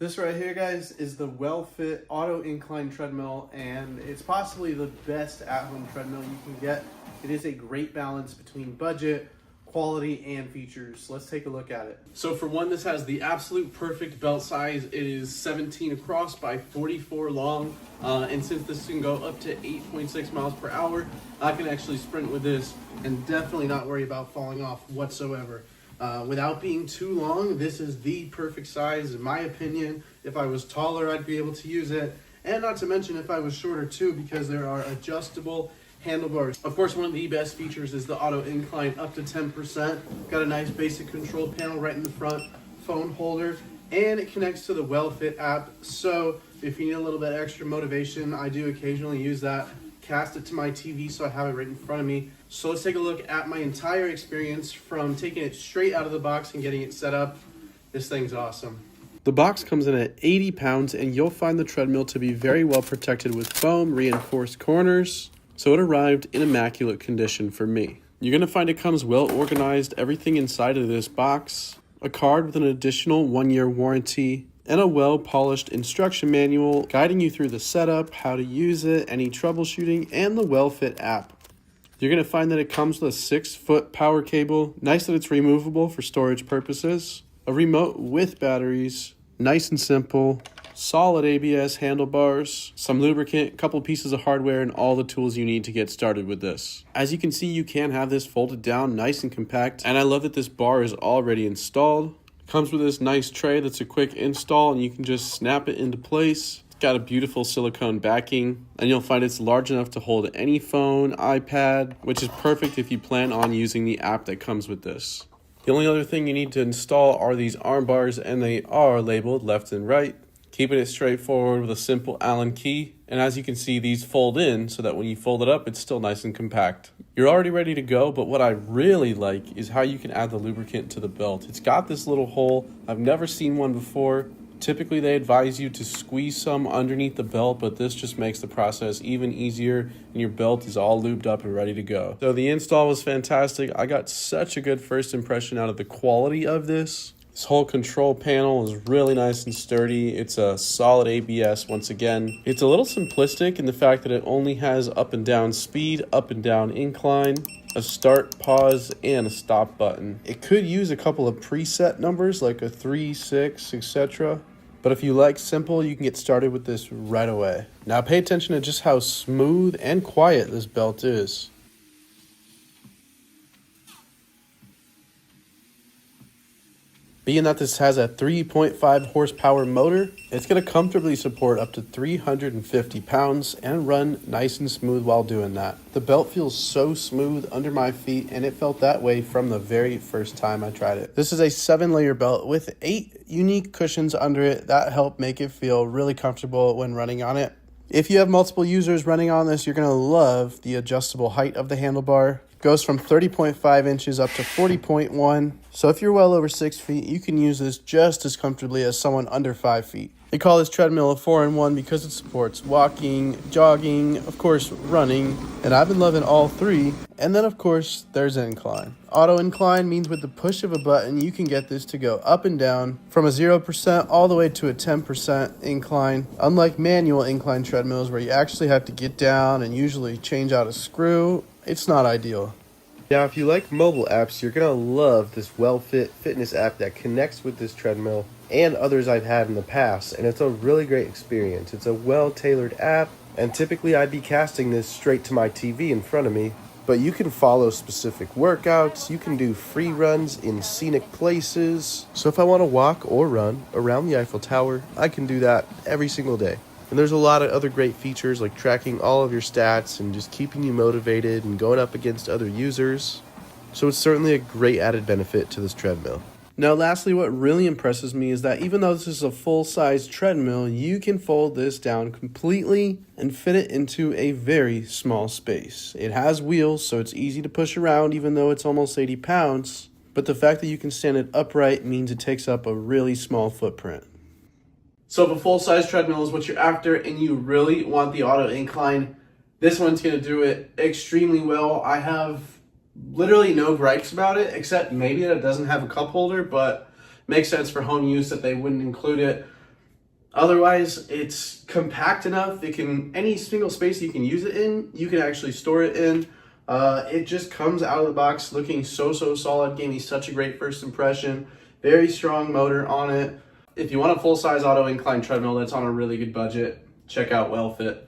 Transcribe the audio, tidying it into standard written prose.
This right here, guys, is the WELLFIT Auto Incline Treadmill, and it's possibly the best at-home treadmill you can get. It is a great balance between budget, quality, and features. Let's take a look at it. So for one, this has the absolute perfect belt size. It is 17 across by 44 long, and since this can go up to 8.6 miles per hour, I can actually sprint with this and definitely not worry about falling off whatsoever. Without being too long, this is the perfect size in my opinion. If I was taller, I'd be able to use it. And not to mention if I was shorter too, because there are adjustable handlebars. Of course, one of the best features is the auto incline up to 10%. Got a nice basic control panel right in the front, phone holder, and it connects to the WELLFIT app. So if you need a little bit extra motivation, I do occasionally use that. Cast it to my TV so I have it right in front of me. So let's take a look at my entire experience from taking it straight out of the box and getting it set up. This thing's awesome. The box comes in at 80 pounds and you'll find the treadmill to be very well protected with foam reinforced corners. So it arrived in immaculate condition for me. You're gonna find it comes well organized, everything inside of this box, a card with an additional 1-year warranty, and a well-polished instruction manual guiding you through the setup, how to use it, any troubleshooting, and the WELLFIT app. You're going to find that it comes with a 6-foot power cable, nice that it's removable for storage purposes, a remote with batteries, nice and simple, solid ABS handlebars, some lubricant, a couple pieces of hardware, and all the tools you need to get started with this. As you can see, you can have this folded down nice and compact, and I love that this bar is already installed. Comes with this nice tray that's a quick install and you can just snap it into place. It's got a beautiful silicone backing and you'll find it's large enough to hold any phone, iPad, which is perfect if you plan on using the app that comes with this. The only other thing you need to install are these arm bars, and they are labeled left and right. Keeping it straightforward with a simple Allen key. And as you can see, these fold in so that when you fold it up, it's still nice and compact. You're already ready to go, but what I really like is how you can add the lubricant to the belt. It's got this little hole. I've never seen one before. Typically, they advise you to squeeze some underneath the belt, but this just makes the process even easier, and your belt is all lubed up and ready to go. So the install was fantastic. I got such a good first impression out of the quality of this. This whole control panel is really nice and sturdy. It's a solid ABS once again. It's a little simplistic in the fact that it only has up and down speed, up and down incline, a start, pause, and a stop button. It could use a couple of preset numbers like a 3, 6, etc. But if you like simple, you can get started with this right away. Now pay attention to just how smooth and quiet this belt is. Being that this has a 3.5 horsepower motor, it's going to comfortably support up to 350 pounds and run nice and smooth while doing that. The belt feels so smooth under my feet, and it felt that way from the very first time I tried it. This is a 7-layer belt with 8 unique cushions under it that help make it feel really comfortable when running on it. If you have multiple users running on this, you're going to love the adjustable height of the handlebar. Goes from 30.5 inches up to 40.1. So if you're well over 6 feet, you can use this just as comfortably as someone under 5 feet. They call this treadmill a 4-in-1 because it supports walking, jogging, of course running, and I've been loving all 3. And then of course there's incline. Auto incline means with the push of a button you can get this to go up and down from a 0% all the way to a 10% incline. Unlike manual incline treadmills where you actually have to get down and usually change out a screw, it's not ideal. Now, if you like mobile apps, you're going to love this WELLFIT fitness app that connects with this treadmill and others I've had in the past, and it's a really great experience. It's a well-tailored app, and typically I'd be casting this straight to my TV in front of me, but you can follow specific workouts, you can do free runs in scenic places. So if I want to walk or run around the Eiffel Tower, I can do that every single day. And there's a lot of other great features like tracking all of your stats and just keeping you motivated and going up against other users. So it's certainly a great added benefit to this treadmill. Now lastly, what really impresses me is that even though this is a full-size treadmill, you can fold this down completely and fit it into a very small space. It has wheels, so it's easy to push around even though it's almost 80 pounds. But the fact that you can stand it upright means it takes up a really small footprint. So if a full-size treadmill is what you're after and you really want the auto incline, this one's going to do it extremely well. I have literally no gripes about it, except maybe that it doesn't have a cup holder, but makes sense for home use that they wouldn't include it. Otherwise, it's compact enough. It can, any single space you can use it in, you can actually store it in. It just comes out of the box looking so solid. Gave me such a great first impression. Very strong motor on it. If you want a full-size auto incline treadmill that's on a really good budget, check out WellFit.